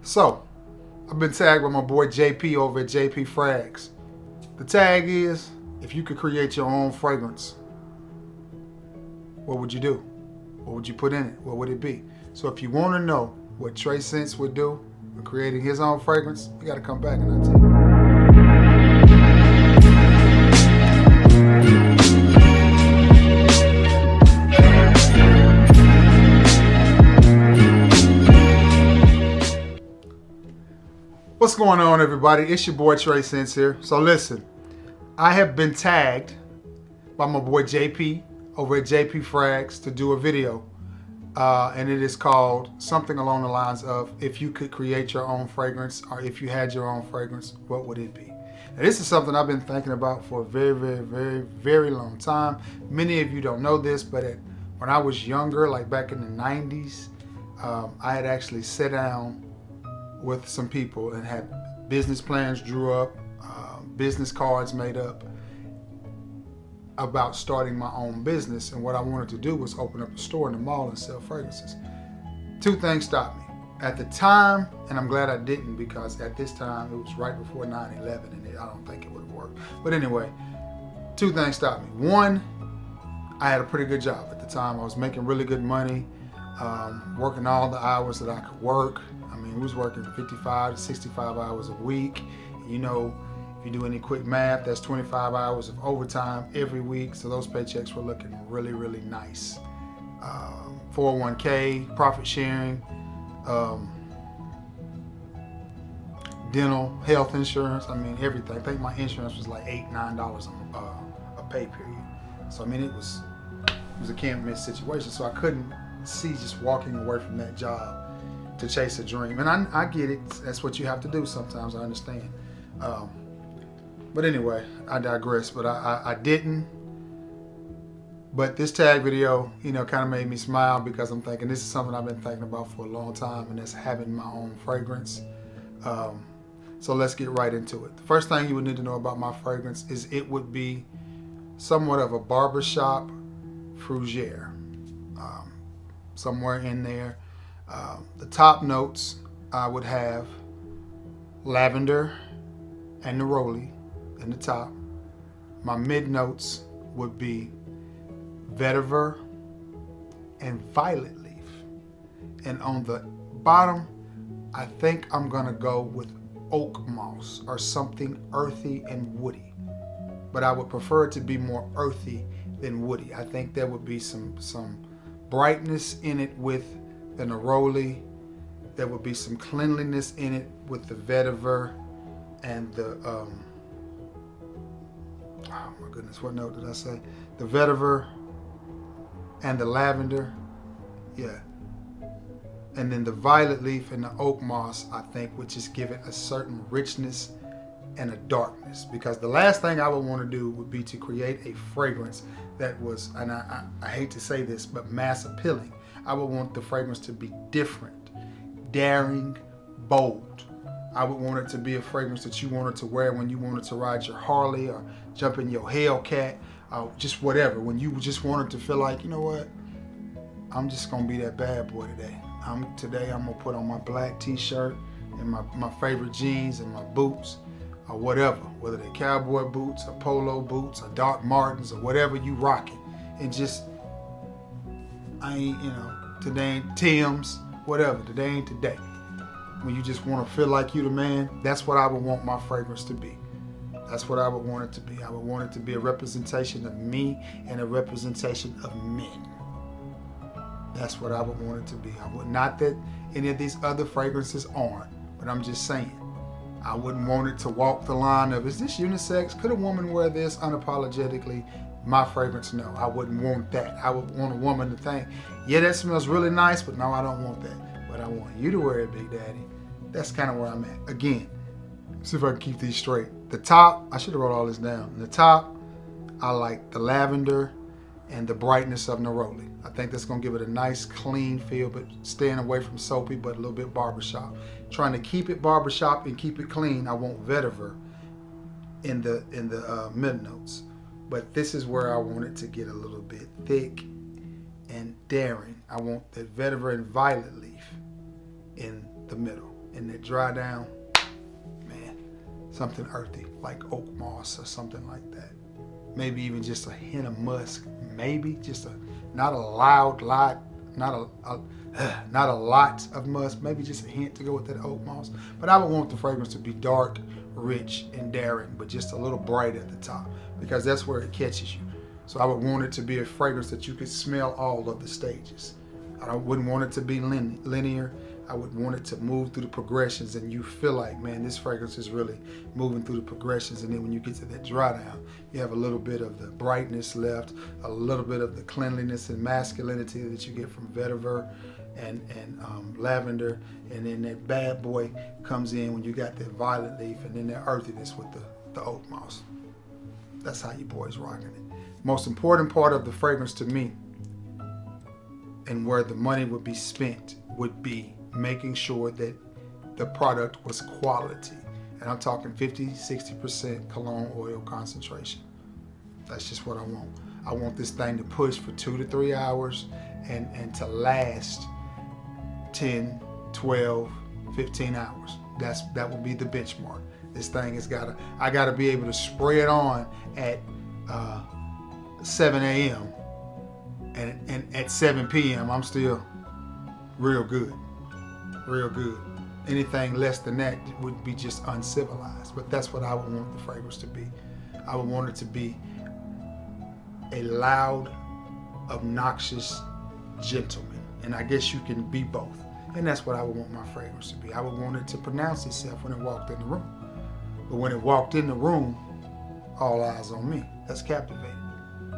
So, I've been tagged by my boy JP over at JP Frags. The tag is, if you could create your own fragrance, what would you do? What would you put in it? What would it be? So if you want to know what Trey Scents would do in creating his own fragrance, you got to come back and I'll tell you. What's going on, everybody? It's your boy Trey Scents here. So listen, I have been tagged by my boy JP over at JP Frags to do a video. And it is called something along the lines of, if you could create your own fragrance, or if you had your own fragrance, what would it be? Now, this is something I've been thinking about for a very long time. Many of you don't know this, but when I was younger, like back in the 90s, I had actually sat down with some people and had business plans drew up, business cards made up about starting my own business. And what I wanted to do was open up a store in the mall and sell fragrances. Two things stopped me. At the time, and I'm glad I didn't, because at this time, it was right before 9/11 and I don't think it would have worked. But anyway, two things stopped me. One, I had a pretty good job at the time. I was making really good money, working all the hours that I could work. I mean, we was working 55 to 65 hours a week. You know, if you do any quick math, that's 25 hours of overtime every week. So those paychecks were looking really nice. 401k, profit sharing, dental, health insurance. I mean, everything. I think my insurance was like $8, $9 a pay period. So I mean, it was a can't miss situation. So I couldn't see just walking away from that job to chase a dream. And I get it. That's what you have to do sometimes. I understand. But anyway, I digress. But I didn't. But this tag video, you know, kind of made me smile, because I'm thinking this is something I've been thinking about for a long time, and that's having my own fragrance. So let's get right into it. The first thing you would need to know about my fragrance is it would be somewhat of a barbershop fougere. Somewhere in there. The top notes, I would have lavender and neroli in the top. My mid notes would be vetiver and violet leaf. And on the bottom, I think I'm gonna go with oak moss or something earthy and woody. But I would prefer it to be more earthy than woody. I think there would be some brightness in it with the neroli. There would be some cleanliness in it with the vetiver and the oh my goodness, what note did I say? The vetiver and the lavender, yeah. And then the violet leaf and the oak moss, I think, would just give it a certain richness and a darkness. Because the last thing I would want to do would be to create a fragrance that was, and I hate to say this, but mass appealing. I would want the fragrance to be different, daring, bold. I would want it to be a fragrance that you wanted to wear when you wanted to ride your Harley or jump in your Hellcat, just whatever. When you just wanted to feel like, you know what, I'm just gonna be that bad boy today. Today I'm gonna put on my black t-shirt and my favorite jeans and my boots, or whatever, whether they're cowboy boots or polo boots or Doc Martens or whatever you rocking, and just, I ain't, you know, today ain't Tim's, whatever, today ain't today. When you just want to feel like you the man, that's what I would want my fragrance to be. That's what I would want it to be. I would want it to be a representation of me and a representation of men. That's what I would want it to be. I would not that any of these other fragrances aren't, but I'm just saying, I wouldn't want it to walk the line of, is this unisex? Could a woman wear this unapologetically? My fragrance, no, I wouldn't want that. I would want a woman to think, yeah, that smells really nice, but no, I don't want that. But I want you to wear it, Big Daddy. That's kind of where I'm at. Again, see if I can keep these straight. The top, I should have wrote all this down. The top, I like the lavender and the brightness of neroli. I think that's gonna give it a nice clean feel, but staying away from soapy, but a little bit barbershop. Trying to keep it barbershop and keep it clean. I want vetiver in the mid notes. But this is where I want it to get a little bit thick and daring. I want the vetiver and violet leaf in the middle. And it dry down, man, something earthy like oak moss or something like that. Maybe even just a hint of musk. Maybe just not a loud lot, not a lot of musk. Maybe just a hint to go with that oak moss. But I would want the fragrance to be dark, rich, and daring, but just a little bright at the top, because that's where it catches you. So I would want it to be a fragrance that you could smell all of the stages. I wouldn't want it to be linear. I would want it to move through the progressions, and you feel like, man, this fragrance is really moving through the progressions. And then when you get to that dry down, you have a little bit of the brightness left, a little bit of the cleanliness and masculinity that you get from vetiver and lavender, and then that bad boy comes in when you got that violet leaf, and then that earthiness with the oak moss. That's how you boys rocking it. Most important part of the fragrance to me, and where the money would be spent, would be making sure that the product was quality. And I'm talking 50-60% cologne oil concentration. That's just what I want. I want this thing to push for 2 to 3 hours and to last 10, 12, 15 hours. That will be the benchmark. This thing has I gotta be able to spray it on at 7 a.m. and at 7 p.m. I'm still real good. Real good. Anything less than that would be just uncivilized. But that's what I would want the fragrance to be. I would want it to be a loud, obnoxious gentleman. And I guess you can be both. And that's what I would want my fragrance to be. I would want it to pronounce itself when it walked in the room. But when it walked in the room, all eyes on me. That's captivating.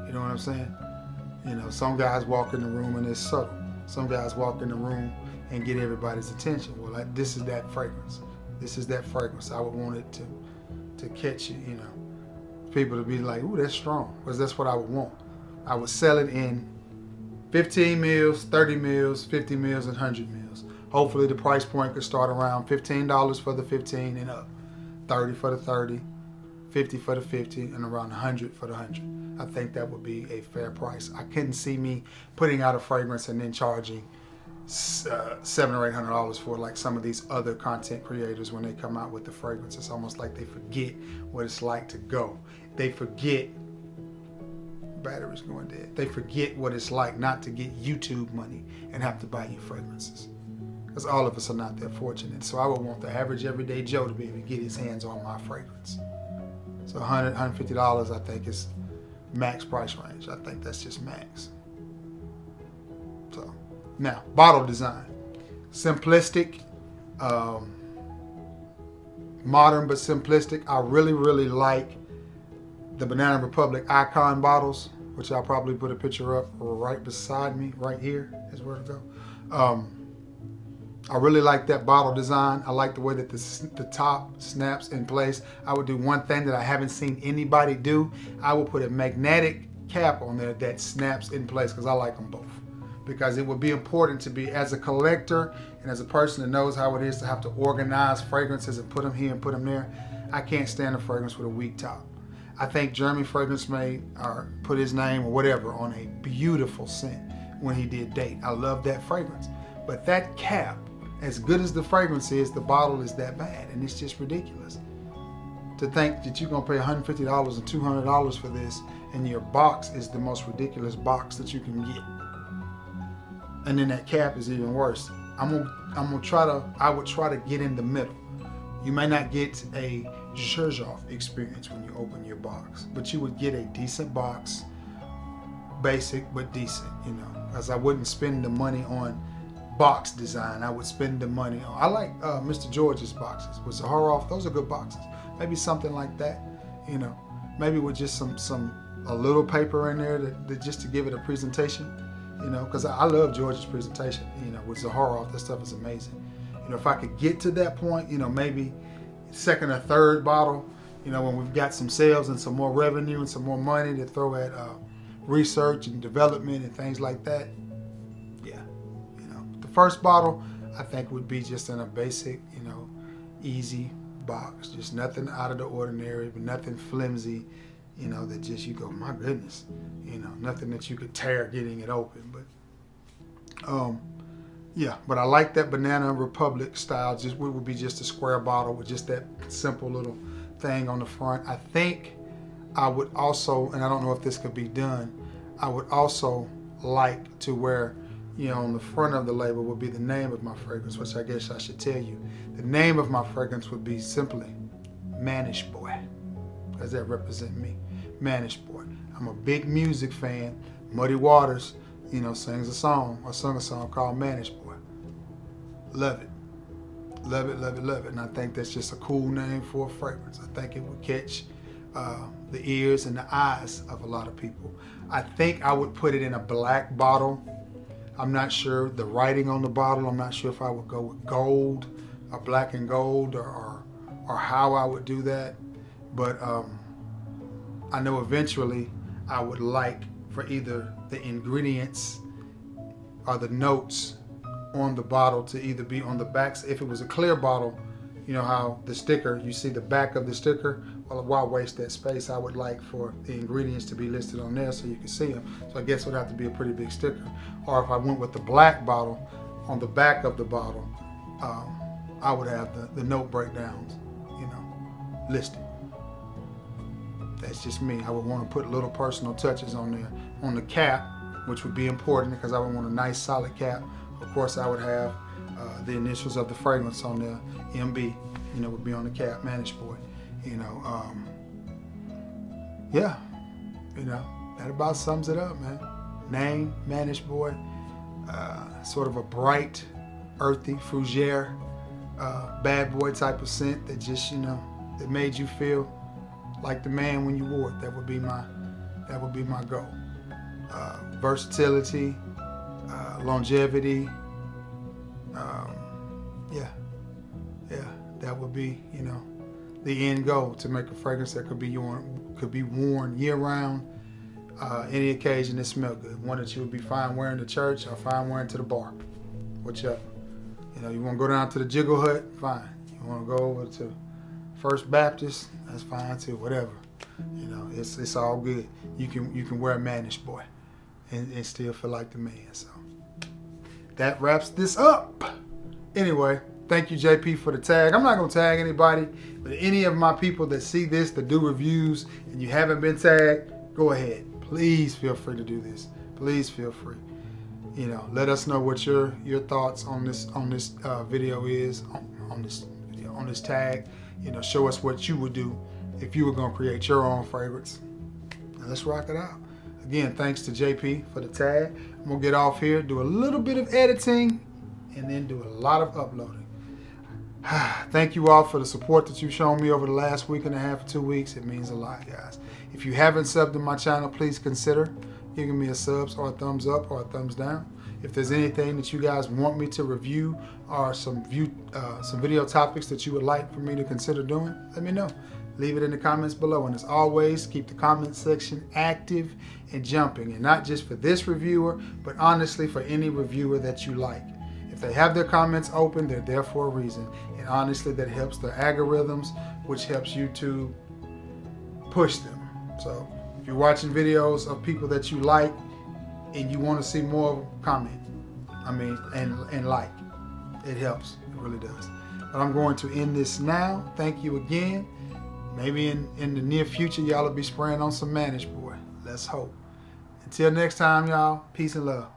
You know what I'm saying? You know, some guys walk in the room and it's subtle. Some guys walk in the room and get everybody's attention. Well, this is that fragrance. This is that fragrance. I would want it to catch you, you know. People to be like, ooh, that's strong. Because that's what I would want. I would sell it in 15 mils, 30 mils, 50 mils, and 100 mils. Hopefully the price point could start around $15 for the 15 and up. 30 for the 30, 50 for the 50, and around 100 for the 100. I think that would be a fair price. I couldn't see me putting out a fragrance and then charging $700 or $800 for it, like some of these other content creators when they come out with the fragrance. It's almost like they forget what it's like to go. They forget, battery's going dead. They forget what it's like not to get YouTube money and have to buy you fragrances. Because all of us are not that fortunate. So I would want the average everyday Joe to be able to get his hands on my fragrance. So $100, $150 I think is max price range. I think that's just max. So now, bottle design. Simplistic, modern but simplistic. I really, really like the Banana Republic Icon bottles, which I'll probably put a picture up right beside me, right here is where to go. I really like that bottle design. I like the way that the top snaps in place. I would do one thing that I haven't seen anybody do. I would put a magnetic cap on there that snaps in place, because I like them both. Because it would be important to be, as a collector and as a person that knows how it is to have to organize fragrances and put them here and put them there, I can't stand a fragrance with a weak top. I think Jeremy Fragrance made, or put his name or whatever on a beautiful scent when he did Date. I love that fragrance. But that cap, as good as the fragrance is, the bottle is that bad, and it's just ridiculous. To think that you're gonna pay $150 and $200 for this, and your box is the most ridiculous box that you can get. And then that cap is even worse. I would try to get in the middle. You may not get a Xerjoff experience when you open your box, but you would get a decent box, basic but decent, you know, because I wouldn't spend the money on box design. I would spend the money on, I like Mr. George's boxes with Zaharoff. Those are good boxes. Maybe something like that, you know, maybe with just a little paper in there that just to give it a presentation, you know, because I love George's presentation, you know, with Zaharoff. That stuff is amazing. You know, if I could get to that point, you know, maybe second or third bottle, you know, when we've got some sales and some more revenue and some more money to throw at research and development and things like that. Yeah, you know, the first bottle I think would be just in a basic, you know, easy box, just nothing out of the ordinary, but nothing flimsy, you know, that just you go, my goodness, you know, nothing that you could tear getting it open. But Yeah, but I like that Banana Republic style. Just it would be just a square bottle with just that simple little thing on the front. I think I would also, and I don't know if this could be done, I would also like to where, on the front of the label would be the name of my fragrance, which I guess I should tell you. The name of my fragrance would be simply Mannish Boy. Does that represent me? Mannish Boy. I'm a big music fan. Muddy Waters, sings a song or sung a song called Mannish Boy. Love it. Love it, love it, love it. And I think that's just a cool name for a fragrance. I think it would catch the ears and the eyes of a lot of people. I think I would put it in a black bottle. I'm not sure the writing on the bottle. I'm not sure if I would go with gold, or black and gold, or how I would do that. But I know eventually I would like for either the ingredients or the notes on the bottle to either be on the back. If it was a clear bottle, you know how the sticker, you see the back of the sticker. Well, why waste that space? I would like for the ingredients to be listed on there so you can see them. So I guess it would have to be a pretty big sticker. Or if I went with the black bottle, on the back of the bottle, I would have the note breakdowns, listed. That's just me. I would want to put little personal touches on there. On the cap, which would be important because I would want a nice solid cap. Of course, I would have the initials of the fragrance on there. MB, would be on the cap. Mannish Boy. Yeah. That about sums it up, man. Name, Mannish Boy. Sort of a bright, earthy, fougere, bad boy type of scent that just, that made you feel like the man when you wore it. That would be my goal. Versatility, longevity. That would be, the end goal, to make a fragrance that could be worn year round, any occasion that smell good. One that you would be fine wearing to church or fine wearing to the bar, whichever. You want to go down to the Jiggle Hut, fine. You want to go over to First Baptist, that's fine too. Whatever, it's all good. You can wear a Mannish Boy and still feel like the man. So that wraps this up. Anyway, thank you, JP, for the tag. I'm not going to tag anybody, but any of my people that see this, that do reviews, and you haven't been tagged, go ahead. Please feel free to do this. Please feel free. Let us know what your thoughts on this video is, on this tag. Show us what you would do if you were going to create your own fragrance. Now let's rock it out. Again, thanks to JP for the tag. I'm going to get off here, do a little bit of editing, and then do a lot of uploading. Thank you all for the support that you've shown me over the last week and a half, 2 weeks. It means a lot, guys. If you haven't subbed to my channel, please consider giving me a subs or a thumbs up or a thumbs down. If there's anything that you guys want me to review or some video topics that you would like for me to consider doing, let me know. Leave it in the comments below. And as always, keep the comment section active and jumping. And not just for this reviewer, but honestly for any reviewer that you like. If they have their comments open, they're there for a reason. And honestly, that helps the algorithms, which helps YouTube push them. So if you're watching videos of people that you like and you want to see more, comment. And like. It helps. It really does. But I'm going to end this now. Thank you again. Maybe in the near future, y'all will be spraying on some Mannish Boy. Let's hope. Until next time, y'all. Peace and love.